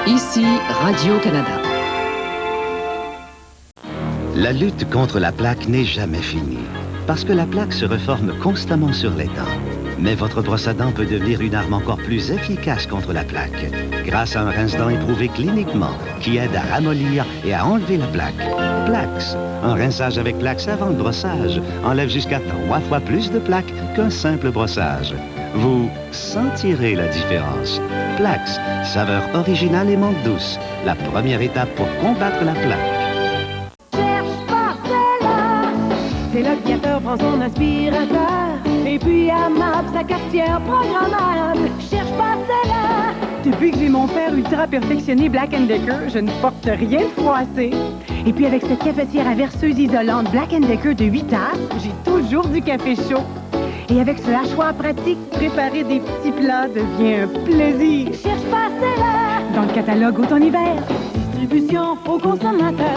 Ici Radio-Canada. La lutte contre la plaque n'est jamais finie, parce que la plaque se reforme constamment sur les dents. Mais votre brosse à dents peut devenir une arme encore plus efficace contre la plaque, grâce à un rince-dents éprouvé cliniquement, qui aide à ramollir et à enlever la plaque. Plax, un rinçage avec Plax avant le brossage, enlève jusqu'à 3 fois plus de plaques qu'un simple brossage. Vous sentirez la différence. Plax, saveur originale et menthe douce, la première étape pour combattre la plaque. C'est l'aviateur prend son aspirateur et puis amasse sa cafetière programmable. Cherche pas celle-là. Depuis que j'ai mon fer ultra perfectionné Black & Decker, je ne porte rien de froissé. Et puis avec cette cafetière à verseuse isolante Black & Decker de 8 tasses, j'ai toujours du café chaud. Et avec ce hachoir pratique, préparer des petits plats devient un plaisir. Cherche pas celle-là. Dans le catalogue automne-hiver, distribution aux consommateurs.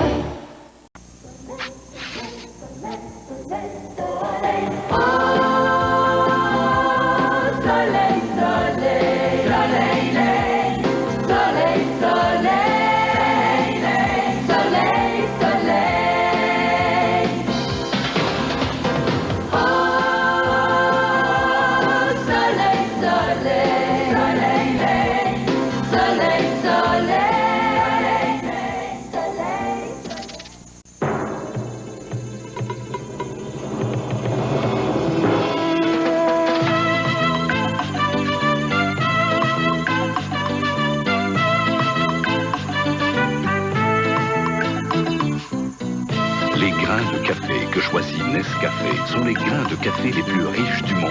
Les grains de café que choisit Nescafé sont les grains de café les plus riches du monde.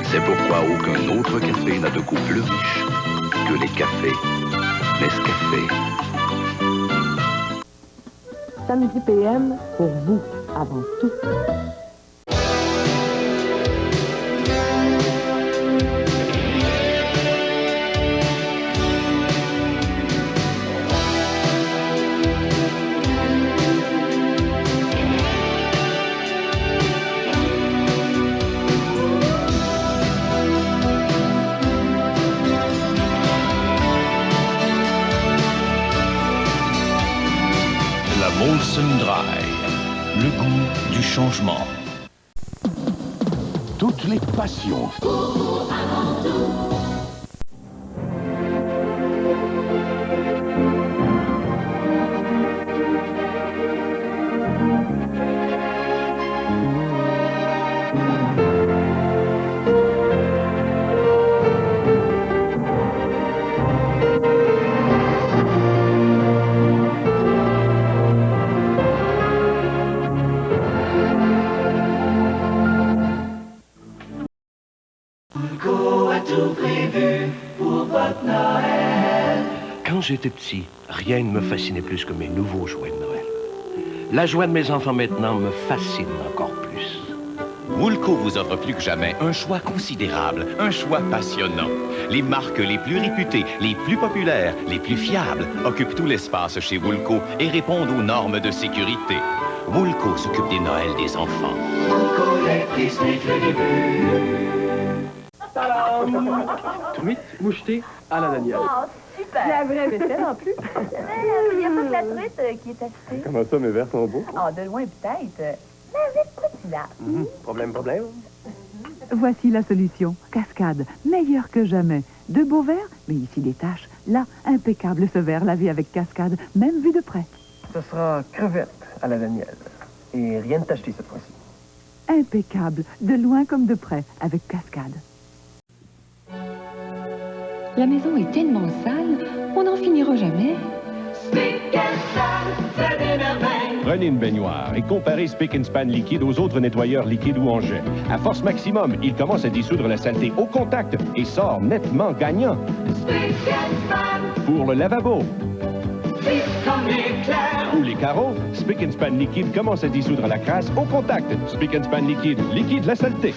C'est pourquoi aucun autre café n'a de goût plus riche que les cafés Nescafé. Samedi PM, pour vous, avant tout. Molson Dry, le goût du changement. Toutes les passions. Quand j'étais petit, rien ne me fascinait plus que mes nouveaux jouets de Noël. La joie de mes enfants maintenant me fascine encore plus. Woolco vous offre plus que jamais un choix considérable, un choix passionnant. Les marques les plus réputées, les plus populaires, les plus fiables occupent tout l'espace chez Woolco et répondent aux normes de sécurité. Woolco s'occupe des Noëls des enfants. Woolco, les prix, c'est le début. Truite mouchetée à la Daniel. Oh, super! La vraie vaisselle en plus. Mais il n'y a pas que la truite qui est achetée. Comment ça, mes verres sont beaux? Ah, de loin peut-être. Mais avec quoi tu l'as? Problème. Voici la solution. Cascade, meilleure que jamais. De beaux verres, mais ici des taches. Là, impeccable ce verre lavé avec Cascade, même vu de près. Ce sera crevette à la Daniel. Et rien de tacheté cette fois-ci. Impeccable, de loin comme de près, avec Cascade. La maison est tellement sale, on n'en finira jamais. Prenez une baignoire et comparez Spick & Span liquide aux autres nettoyeurs liquides ou en jet. À force maximum, il commence à dissoudre la saleté au contact et sort nettement gagnant. Pour le lavabo ou les carreaux, Spick & Span liquide commence à dissoudre la crasse au contact. Spick & Span liquide la saleté.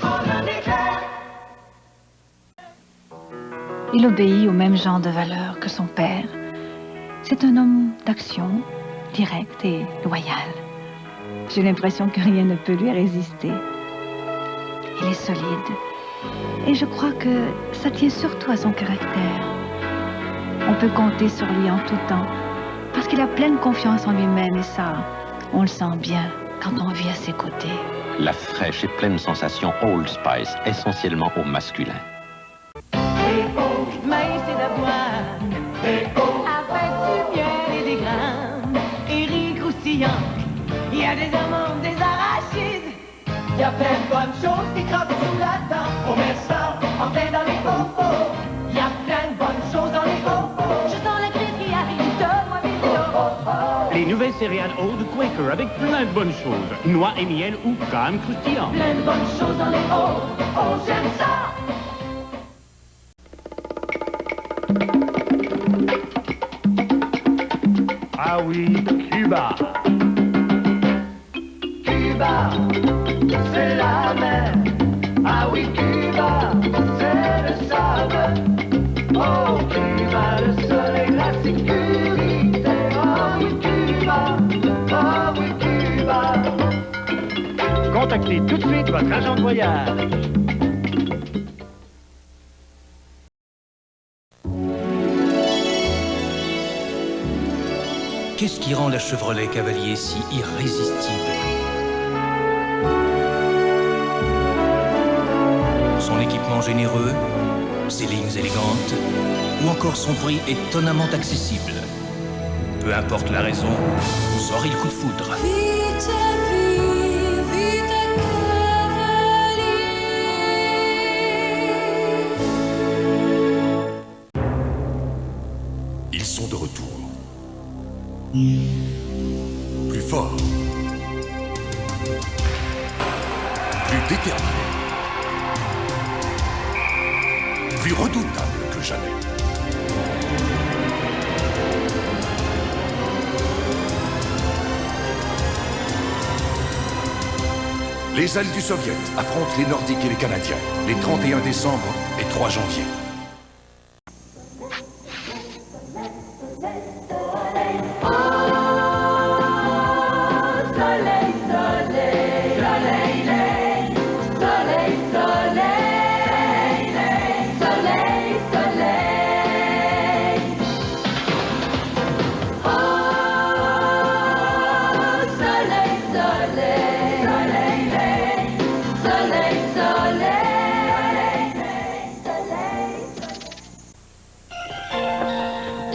Il obéit au même genre de valeurs que son père. C'est un homme d'action, direct et loyal. J'ai l'impression que rien ne peut lui résister. Il est solide. Et je crois que ça tient surtout à son caractère. On peut compter sur lui en tout temps, parce qu'il a pleine confiance en lui-même et ça, on le sent bien quand on vit à ses côtés. La fraîche et pleine sensation Old Spice, essentiellement au masculin. Maïs et d'avoine, avec du miel et des grains, et riz croustillant, il y a des amandes, des arachides. Il y a plein de bonnes choses qui crapent sous la dent. On met ça en plein dans les bobos. Il y a plein de bonnes choses dans les bobos. Je sens la crise qui arrive, donne-moi mes bobos. Les nouvelles céréales Old Quaker avec plein de bonnes choses. Noix et miel ou crème croustillant. Plein de bonnes choses dans les Old. Oh, j'aime ça. Ah oui, Cuba. Cuba, c'est la mer. Ah oui, Cuba, c'est le sable. Oh, Cuba, le soleil, la sécurité. Oh oui, Cuba, oh oui, Cuba. Contactez tout de suite votre agent de voyage. Qu'est-ce qui rend la Chevrolet Cavalier si irrésistible? Son équipement généreux, ses lignes élégantes, ou encore son prix étonnamment accessible. Peu importe la raison, vous aurez le coup de foudre. Ils sont de retour. Plus fort, plus déterminé, plus redoutable que jamais. Les ailes du Soviet affrontent les Nordiques et les Canadiens les 31 décembre et 3 janvier.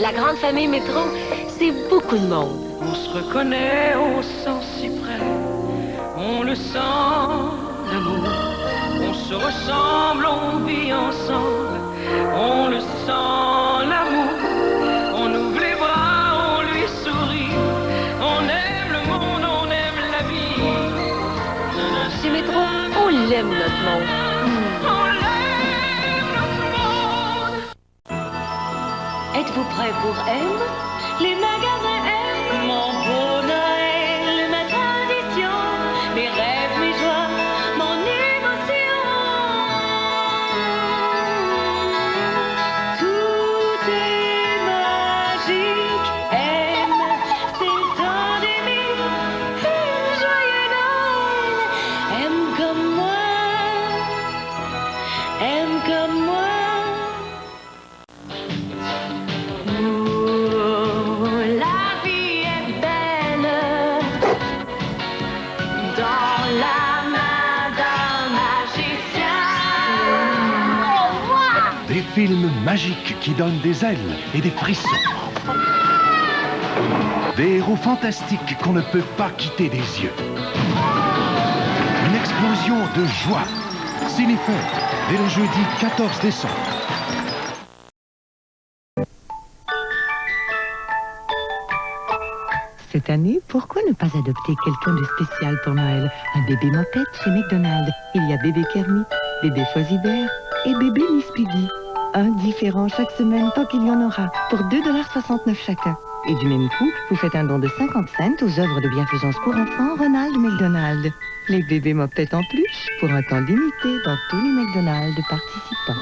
La grande famille Métro, c'est beaucoup de monde. On se reconnaît, on se sent si près. On le sent, l'amour. On se ressemble, on vit ensemble. On le sent, l'amour. On ouvre les bras, on lui sourit. On aime le monde, on aime la vie. Chez Métro, on l'aime notre monde. Êtes-vous prêts pour M? Les magasins M. Mon beau Noël, ma tradition, mes rêves, mes joies, mon émotion. Tout est magique. M, c'est le temps d'aimer. Joyeux Noël. M comme moi. M comme moi. Des films magiques qui donnent des ailes et des frissons. Des héros fantastiques qu'on ne peut pas quitter des yeux. Une explosion de joie. Cinéfête, dès le jeudi 14 décembre. Cette année, pourquoi ne pas adopter quelqu'un de spécial pour Noël? Un bébé mopette chez McDonald's. Il y a bébé Kermit, bébé Fozzie-Bear et bébé Miss Piggy. Un différent chaque semaine tant qu'il y en aura, pour 2,69 $ chacun. Et du même coup, vous faites un don de 50 cents aux œuvres de bienfaisance pour enfants Ronald McDonald. Les bébés mopettes en peluche pour un temps limité dans tous les McDonald's participants.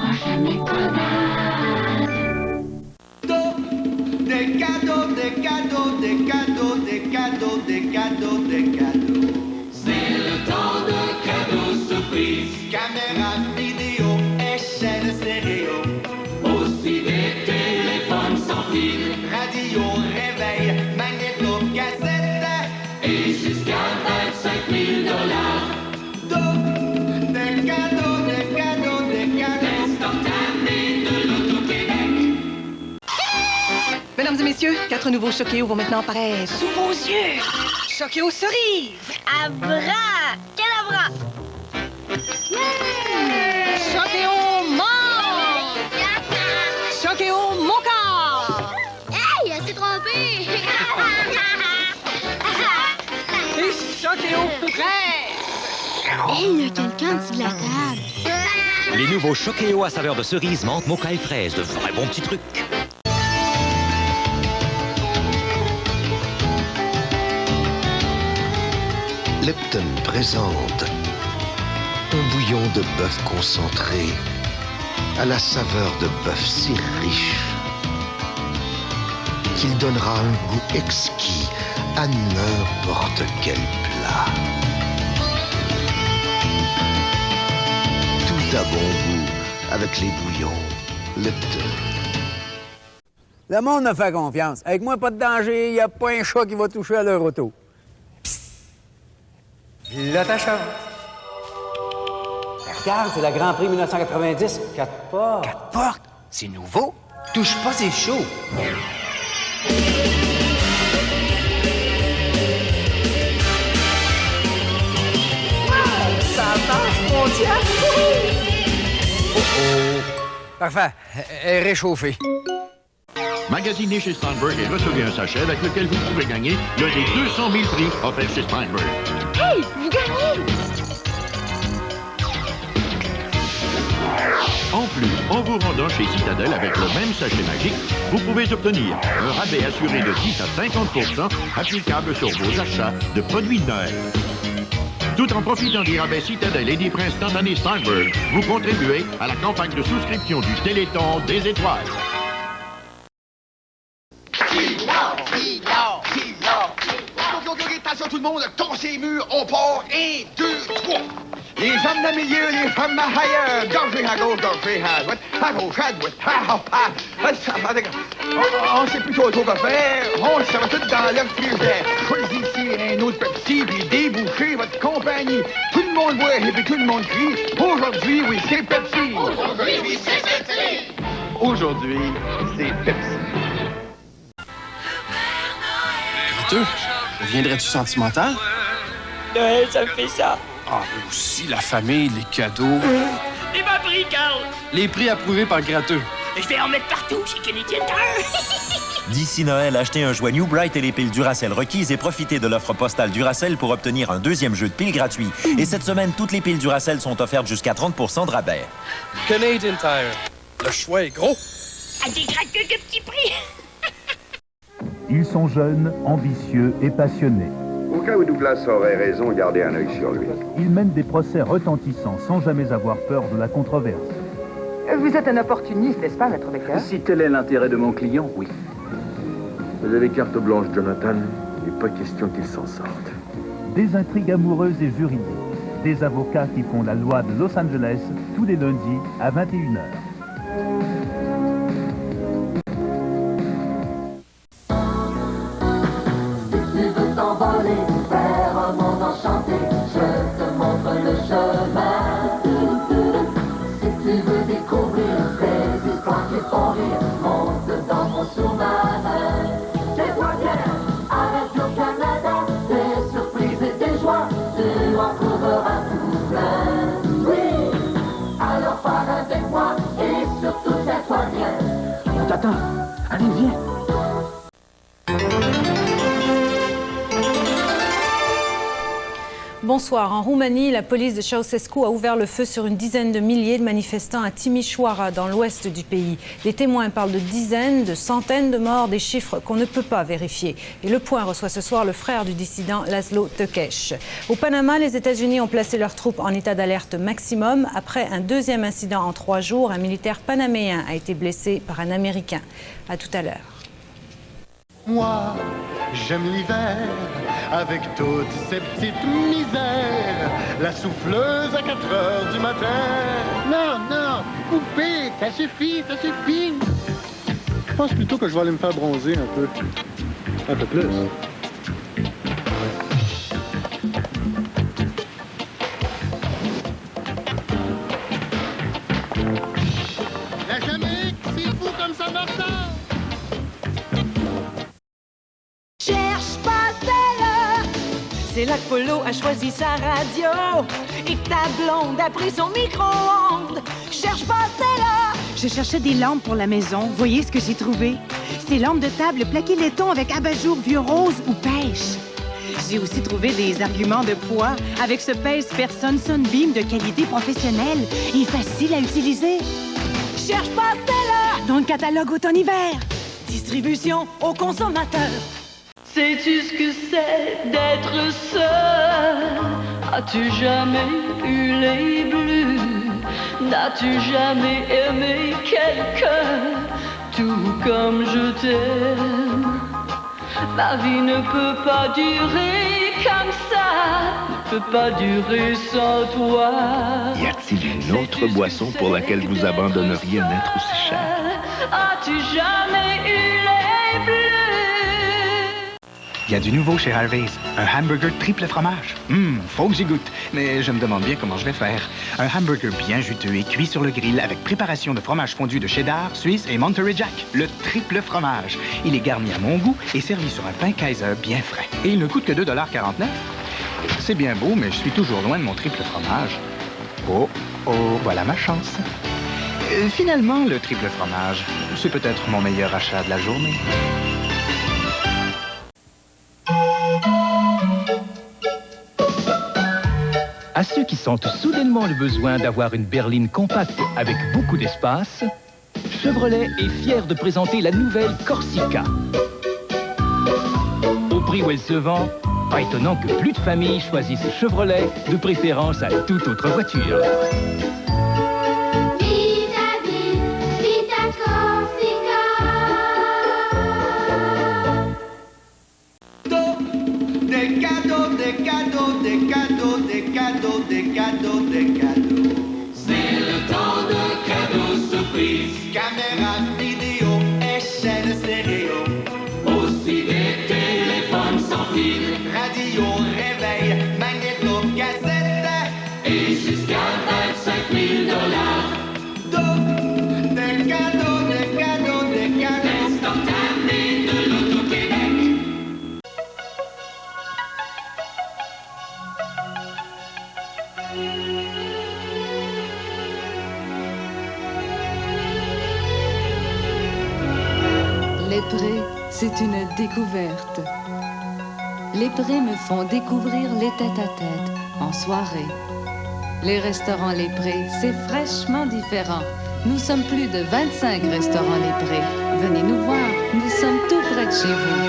Des cadeaux, des cadeaux, des cadeaux, des cadeaux, des cadeaux, des cadeaux. C'est le temps de cadeaux surprises. Caméra, vidéo et chaîne stéréo. Aussi des téléphones sans Messieurs, 4 nouveaux Choquéos vont maintenant apparaître sous vos yeux. Choquéo cerise. Abra! Cadabra! Choquéo menthe. Choquéo mocha. Hey, elle s'est trompée! Et Choquéo fraise. Hey, il y a quelqu'un en dessous de la table. Les nouveaux Choquéo à saveur de cerise, menthe, mocha et fraise. De vrais bons petits trucs. Lipton présente un bouillon de bœuf concentré à la saveur de bœuf si riche qu'il donnera un goût exquis à n'importe quel plat. Tout a bon goût avec les bouillons Lipton. Le monde me fait confiance. Avec moi, pas de danger. Il n'y a pas un chat qui va toucher à leur auto. Psst! Là, ta chance. Regarde, c'est la Grand Prix 1990. 4 portes. 4 portes? C'est nouveau. Touche pas, c'est chaud. Ça marche, mon diable! Parfait. Elle est réchauffée. Magasinez chez Steinberg et recevez un sachet avec lequel vous pouvez gagner l'un des 200 000 prix offerts chez Steinberg. Hey, vous gagnez! En plus, en vous rendant chez Citadel avec le même sachet magique, vous pouvez obtenir un rabais assuré de 10 à 50% applicable sur vos achats de produits de Noël. Tout en profitant des rabais Citadel et des prix instantanés Steinberg, vous contribuez à la campagne de souscription du Téléthon des étoiles. Attention tout le monde, torsez les murs, on part, 1, 2, 3. Les hommes de milieu, les femmes ailleurs, gorgez à gauche, gorgez à droite, à gauche, à droite, on sait plutôt trop quoi faire, on se va tout dans le frigidaire. Choisissez un autre Pepsi, puis débouchez votre compagnie. Tout le monde boit et puis tout le monde crie, aujourd'hui, oui, c'est Pepsi. Aujourd'hui, oui, c'est Pepsi. Aujourd'hui, c'est Pepsi. Gratteux, deviendrais-tu sentimental? Noël, ça me fait ça. Ah, mais aussi la famille, les cadeaux. Et ma brigade! Les prix approuvés par Gratteux. Je vais en mettre partout chez Canadian Tire. D'ici Noël, achetez un jouet New Bright et les piles Duracell requises et profitez de l'offre postale Duracell pour obtenir un deuxième jeu de piles gratuit. Et cette semaine, toutes les piles Duracell sont offertes jusqu'à 30% de rabais. Canadian Tire. Le choix est gros. À des gratteux de petits prix. Ils sont jeunes, ambitieux et passionnés. Au cas où Douglas aurait raison, gardez un œil sur lui. Ils mènent des procès retentissants sans jamais avoir peur de la controverse. Vous êtes un opportuniste, n'est-ce pas, Maître Becker? Si tel est l'intérêt de mon client, oui. Vous avez carte blanche, Jonathan. Il n'est pas question qu'il s'en sorte. Des intrigues amoureuses et juridiques. Des avocats qui font la loi de Los Angeles tous les lundis à 21h. T'envoler vers un monde enchanté, je te montre le chemin. Si tu veux découvrir des histoires qui font rire, monte dans mon sous-marin. Fais-toi bien à Radio-Canada, des surprises et des joies, tu en trouveras tout plein. Oui, alors pars avec moi et surtout fais-toi bien. On t'attend. Allez, viens. Bonsoir. En Roumanie, la police de Ceausescu a ouvert le feu sur une dizaine de milliers de manifestants à Timișoara, dans l'ouest du pays. Les témoins parlent de dizaines, de centaines de morts, des chiffres qu'on ne peut pas vérifier. Et Le Point reçoit ce soir le frère du dissident Laszlo Tőkés. Au Panama, les États-Unis ont placé leurs troupes en état d'alerte maximum. Après un deuxième incident en 3 jours, un militaire panaméen a été blessé par un Américain. À tout à l'heure. Moi, j'aime l'hiver, avec toutes ces petites misères. La souffleuse à 4 heures du matin. Non, non, coupez, ça suffit, ça suffit. Je pense plutôt que je vais aller me faire bronzer un peu. Un peu plus. La Jamaïque, c'est fou comme ça, Martin. C'est là que Polo a choisi sa radio et que ta blonde a pris son micro-ondes. Cherche pas, c'est là! Je cherchais des lampes pour la maison. Voyez ce que j'ai trouvé. Ces lampes de table plaquées laiton avec abat-jour vieux rose ou pêche. J'ai aussi trouvé des arguments de poids avec ce pèse-personne Sunbeam de qualité professionnelle et facile à utiliser. Cherche pas, c'est là! Dans le catalogue automne-hiver. Distribution aux consommateurs. Sais-tu ce que c'est d'être seul? As-tu jamais eu les bleus? N'as-tu jamais aimé quelqu'un tout comme je t'aime? Ma vie ne peut pas durer comme ça, ne peut pas durer sans toi. Y a-t-il une autre boisson pour laquelle vous abandonneriez un être aussi cher? As-tu jamais eu les bleus? Il y a du nouveau chez Harvey's. Un hamburger triple fromage. Faut que j'y goûte. Mais je me demande bien comment je vais faire. Un hamburger bien juteux et cuit sur le grill avec préparation de fromage fondu de cheddar, suisse et Monterey Jack. Le triple fromage. Il est garni à mon goût et servi sur un pain Kaiser bien frais. Et il ne coûte que 2,49 $. C'est bien beau, mais je suis toujours loin de mon triple fromage. Oh, voilà ma chance. Finalement, le triple fromage, c'est peut-être mon meilleur achat de la journée. À ceux qui sentent soudainement le besoin d'avoir une berline compacte avec beaucoup d'espace, Chevrolet est fier de présenter la nouvelle Corsica. Au prix où elle se vend, pas étonnant que plus de familles choisissent Chevrolet, de préférence à toute autre voiture. C'est le temps de cadeaux surprises. Caméra, vidéo, échelle stéréo. Aussi des téléphones sans fil. Radio, réveil, magnéto, cassette. Et jusqu'à 25 000 $. Donc, des cadeaux, des cadeaux, des cadeaux. Instantané de l'Auto-Québec. Les prés, c'est une découverte. Les prés me font découvrir les tête-à-tête en soirée. Les restaurants Les Prés, c'est fraîchement différent. Nous sommes plus de 25 restaurants Les Prés. Venez nous voir, nous sommes tout près de chez vous.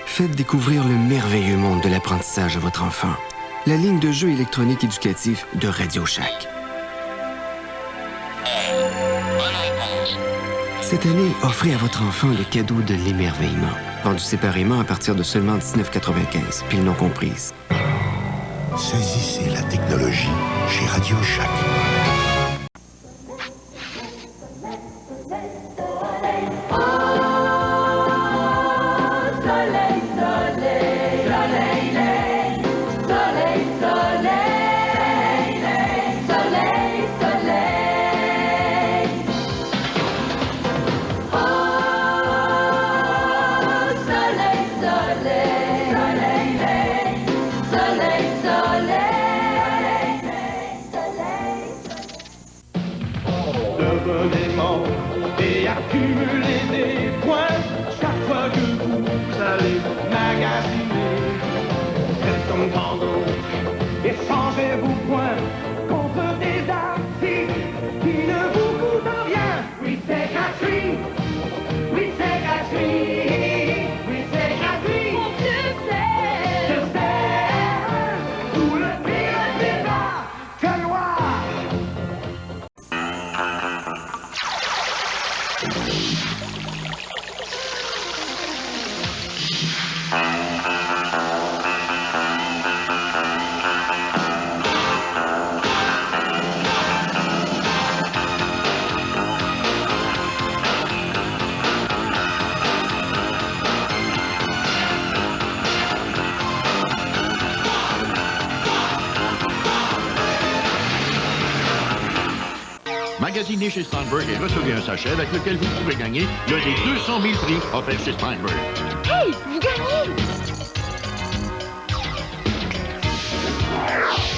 Faites découvrir le merveilleux monde de l'apprentissage à votre enfant. La ligne de jeux électroniques éducatifs de Radio Shack. Cette année, offrez à votre enfant le cadeau de l'émerveillement. Vendu séparément à partir de seulement 19,95 $, piles non comprises. Saisissez la technologie chez Radio Shack. Et accumuler des points chaque fois que vous allez magasiner. Faites comme tendance, échangez vos points contre des articles qui ne vous coûtent rien. Oui, c'est gratuit. Oui, c'est gratuit. Oui, c'est gratuit. Je sais. Tout le pire est là. Que noir. magasinez chez Steinberg et recevez un sachet avec lequel vous pourrez gagner l'un des 200 000 prix offerts chez Steinberg. Hey, vous gagnez!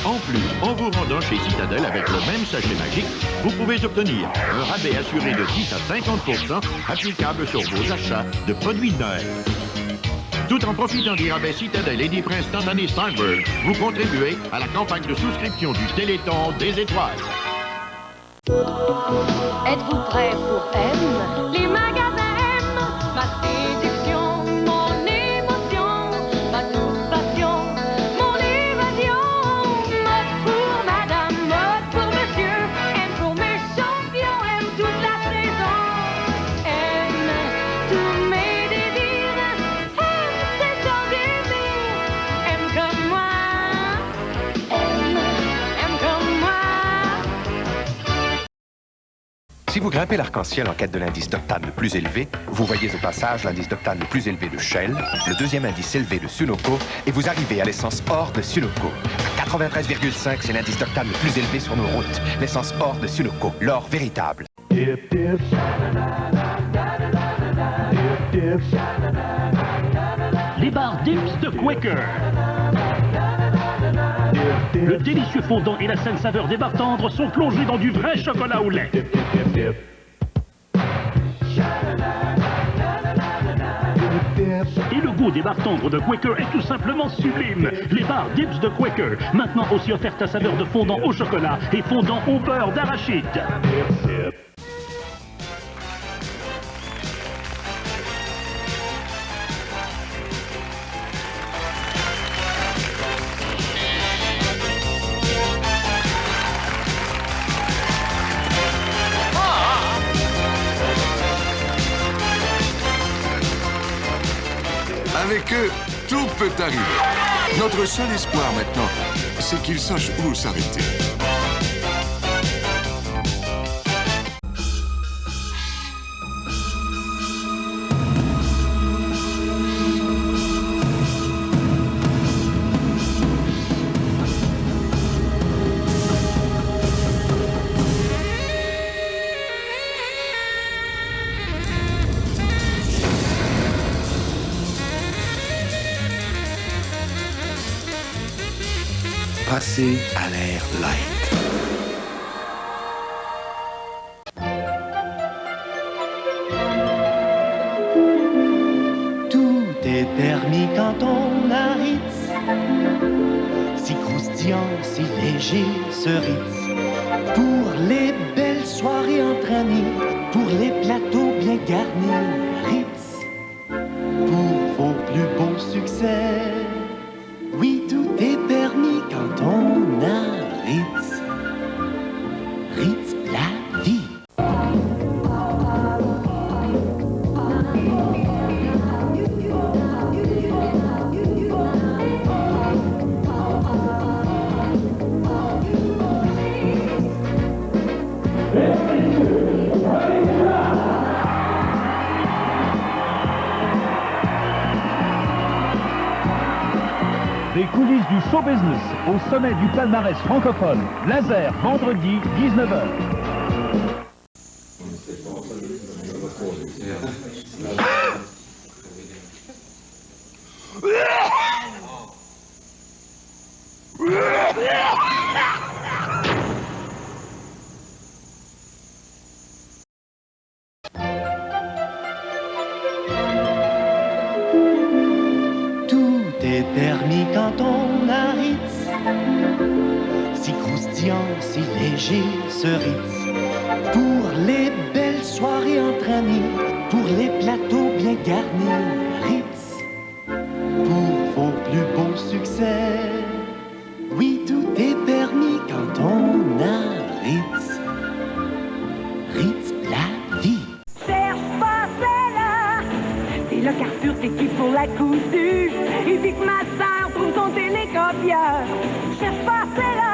En plus, en vous rendant chez Citadel avec le même sachet magique, vous pouvez obtenir un rabais assuré de 10 à 50% applicable sur vos achats de produits de Noël. Tout en profitant des rabais Citadel et des prix instantanés Steinberg, vous contribuez à la campagne de souscription du Téléthon des étoiles. Êtes-vous prêts pour M? Les magasins M, ma séduction, mon émotion, ma douce passion, mon évasion. Mode pour madame, mode pour monsieur, M pour mes champions, M toute la saison. M tous mes désirs, M c'est ton désir. M comme moi, M comme moi. Si vous grimpez l'arc-en-ciel en quête de l'indice d'octane le plus élevé, vous voyez au passage l'indice d'octane le plus élevé de Shell, le deuxième indice élevé de Sunoco, et vous arrivez à l'essence or de Sunoco. 93,5, c'est l'indice d'octane le plus élevé sur nos routes. L'essence or de Sunoco, l'or véritable. Les barres Dips de Quaker. Le délicieux fondant et la saine saveur des barres tendres sont plongés dans du vrai chocolat au lait. Et le goût des barres tendres de Quaker est tout simplement sublime. Les barres Dips de Quaker, maintenant aussi offertes à saveur de fondant au chocolat et fondant au beurre d'arachide. Avec eux, tout peut arriver. Notre seul espoir maintenant, c'est qu'ils sachent où s'arrêter. Passez à l'air light. Tout est permis quand on a Ritz. Si croustillant, si léger ce Ritz. Pour les belles soirées entre amis, pour les plateaux bien garnis, Ritz. Pour vos plus beaux succès. Oui, tout est permis quand on a Ritz. Ritz, la vie. Des coulisses du show business au sommet du palmarès francophone. Laser, vendredi, 19h. Tout est permis quand on a Ritz. Si croustillant, si léger ce Ritz. Pour les belles soirées entre amis, pour les plateaux bien garnis, Ritz. Pour vos plus beaux succès. Oui, tout est permis quand on a Ritz. Ritz, la vie. Cherche pas celle-là. C'est le Carrefour, c'est qui pour la couture. Et puis que ma sœur trouve son télécopieur. Cherche pas celle-là.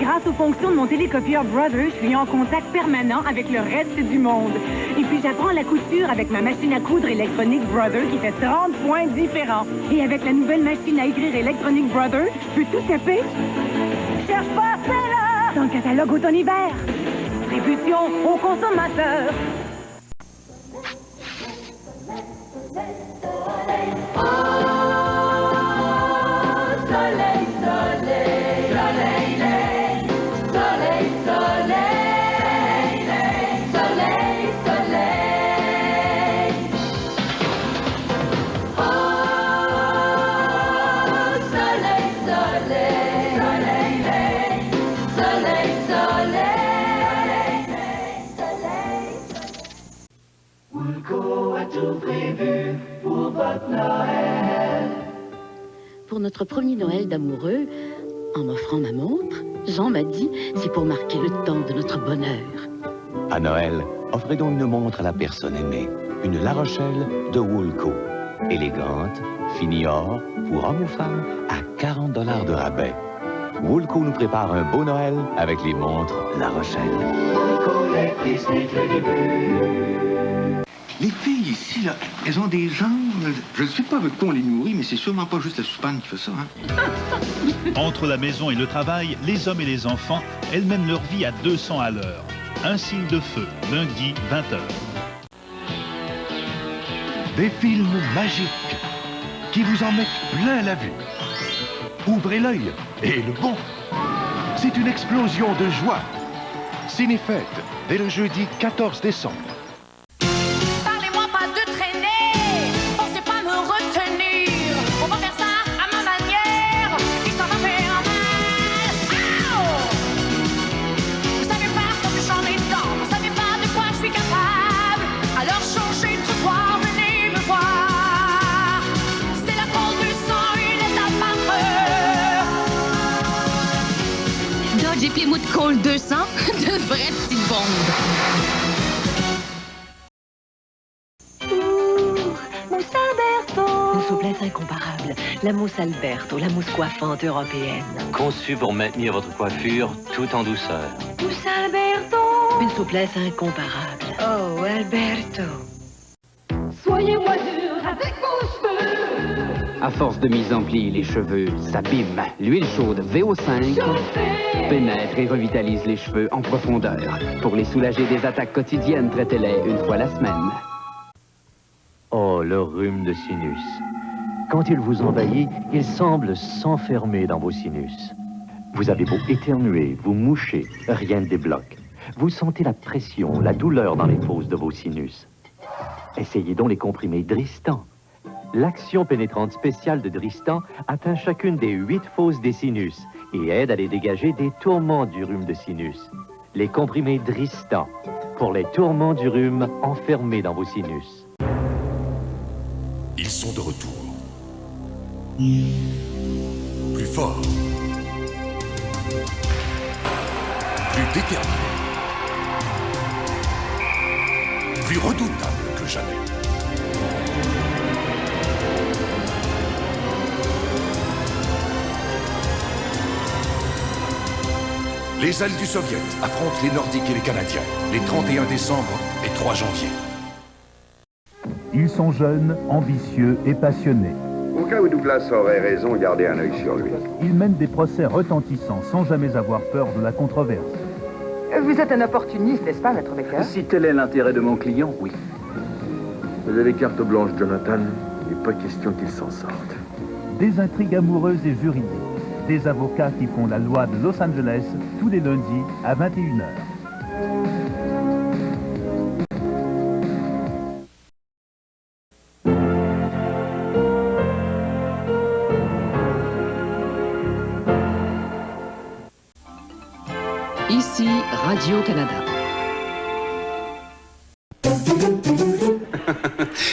Grâce aux fonctions de mon télécopieur Brother, je suis en contact permanent avec le reste du monde. Et puis j'apprends la couture avec ma machine à coudre électronique Brother qui fait 30 points différents. Et avec la nouvelle machine à écrire électronique Brother, je peux tout taper. Cherche pas celle-là. Dans le catalogue automne-hiver. contribution aux consommateurs. Pour notre premier Noël d'amoureux, en m'offrant ma montre, Jean m'a dit c'est pour marquer le temps de notre bonheur. À Noël, offrez donc une montre à la personne aimée. Une La Rochelle de Woolco. Élégante, finie or, pour homme ou femme, à 40 $ de rabais. Woolco nous prépare un beau Noël avec les montres La Rochelle. Les filles ici, là, elles ont des jambes. Je ne sais pas avec quoi on les nourrit, mais c'est sûrement pas juste la soupane qui fait ça, hein? Entre la maison et le travail, les hommes et les enfants, elles mènent leur vie à 200 à l'heure. Un signe de feu, lundi, 20h. Des films magiques qui vous en mettent plein la vue. Ouvrez l'œil et le bon. C'est une explosion de joie. Cinéfête, dès le jeudi 14 décembre. Parlez-moi pas de traîner, pensez pas me retenir. On va faire ça à ma manière, et ça va faire mal. Vous savez pas quand j'en ai dedans, vous savez pas de quoi je suis capable. Alors changez de trottoir, venez me voir. C'est la colle du sang, une étape par heure. Dodge et Plymouth Colt 200, de vraies petites bombes. Mousse Alberto. Une souplesse incomparable. La mousse Alberto, la mousse coiffante européenne. Conçu pour maintenir votre coiffure tout en douceur. Mousse Alberto. Une souplesse incomparable. Oh, Alberto. Soyez-moi dur avec vos cheveux. À force de mise en pli, les cheveux s'abîment. L'huile chaude VO5 pénètre et revitalise les cheveux en profondeur. Pour les soulager des attaques quotidiennes, traitez-les une fois la semaine. Oh, le rhume de sinus. Quand il vous envahit, il semble s'enfermer dans vos sinus. Vous avez beau éternuer, vous moucher, rien ne débloque. Vous sentez la pression, la douleur dans les fosses de vos sinus. Essayez donc les comprimés Dristan. L'action pénétrante spéciale de Dristan atteint chacune des 8 fosses des sinus et aide à les dégager des tourments du rhume de sinus. Les comprimés Dristan, pour les tourments du rhume enfermés dans vos sinus. Ils sont de retour. Plus forts. Plus déterminés. Plus redoutables que jamais. Les ailes du Soviet affrontent les Nordiques et les Canadiens, les 31 décembre et 3 janvier. Ils sont jeunes, ambitieux et passionnés. Au cas où Douglas aurait raison, gardez un œil sur lui. Ils mènent des procès retentissants sans jamais avoir peur de la controverse. Vous êtes un opportuniste, n'est-ce pas, Maître Baker? Si tel est l'intérêt de mon client, oui. Vous avez carte blanche, Jonathan. Il n'est pas question qu'il s'en sorte. Des intrigues amoureuses et juridiques. Des avocats qui font la loi de Los Angeles tous les lundis à 21h. Ici, Radio-Canada.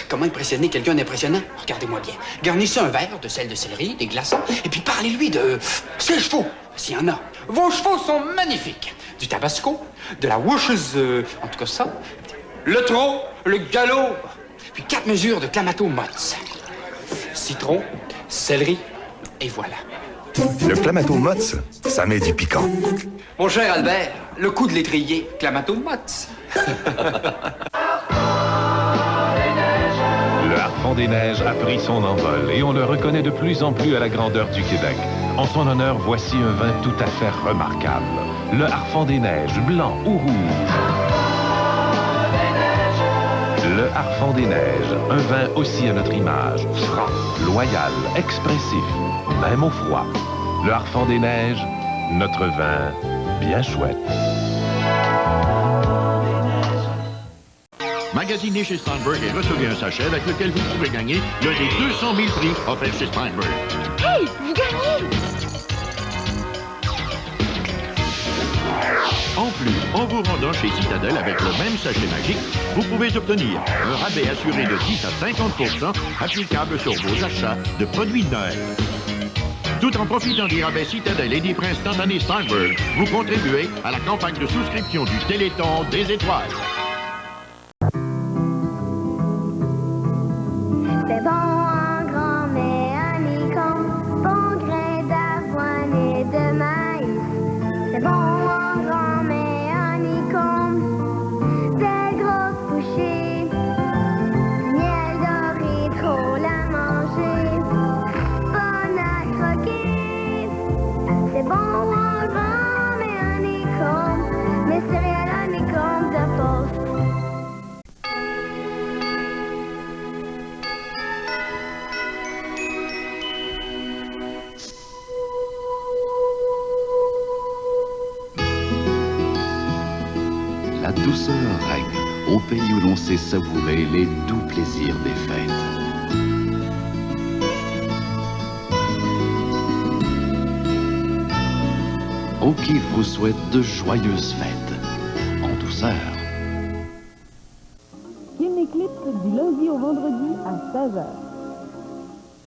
Comment impressionner quelqu'un d'impressionnant? Regardez-moi bien. Garnissez un verre de sel de céleri, des glaçons, et puis parlez-lui de ses chevaux, s'il y en a. Vos chevaux sont magnifiques. Du tabasco, de la Worcestershire, en tout cas ça, le trot, le galop, puis 4 mesures de clamato mozz. Citron, céleri, et voilà. Le clamato mozz, ça met du piquant. Mon cher Albert, le coup de l'étrier, clamato mozz. Le Harfang des Neiges a pris son envol et on le reconnaît de plus en plus à la grandeur du Québec. En son honneur, voici un vin tout à fait remarquable. Le Harfang des Neiges, blanc ou rouge. Le Harfang des Neiges, un vin aussi à notre image, franc, loyal, expressif, même au froid. Le Harfang des Neiges, notre vin bien chouette. Magasinez chez Steinberg et recevez un sachet avec lequel vous pourrez gagner l'un des 200 000 prix offerts chez Steinberg. Hey, vous gagnez! En plus, en vous rendant chez Citadel avec le même sachet magique, vous pouvez obtenir un rabais assuré de 10 à 50% applicable sur vos achats de produits de Noël. Tout en profitant des rabais Citadel et des prix instantanés Steinberg, vous contribuez à la campagne de souscription du Téléthon des Étoiles. C'est bon en grand, mais un icône, bon grain d'avoine et de maïs. C'est bon en grand, mais un icône, des grosses bouchées, miel doré, trop la manger, bon à croquer. C'est bon en grand, mais un icône, mes céréales un icône de poste. La douceur règne au pays où l'on sait savourer les doux plaisirs des fêtes. O'Keeffe vous souhaite de joyeuses fêtes, en douceur. Film Éclipse du lundi au vendredi à 16h.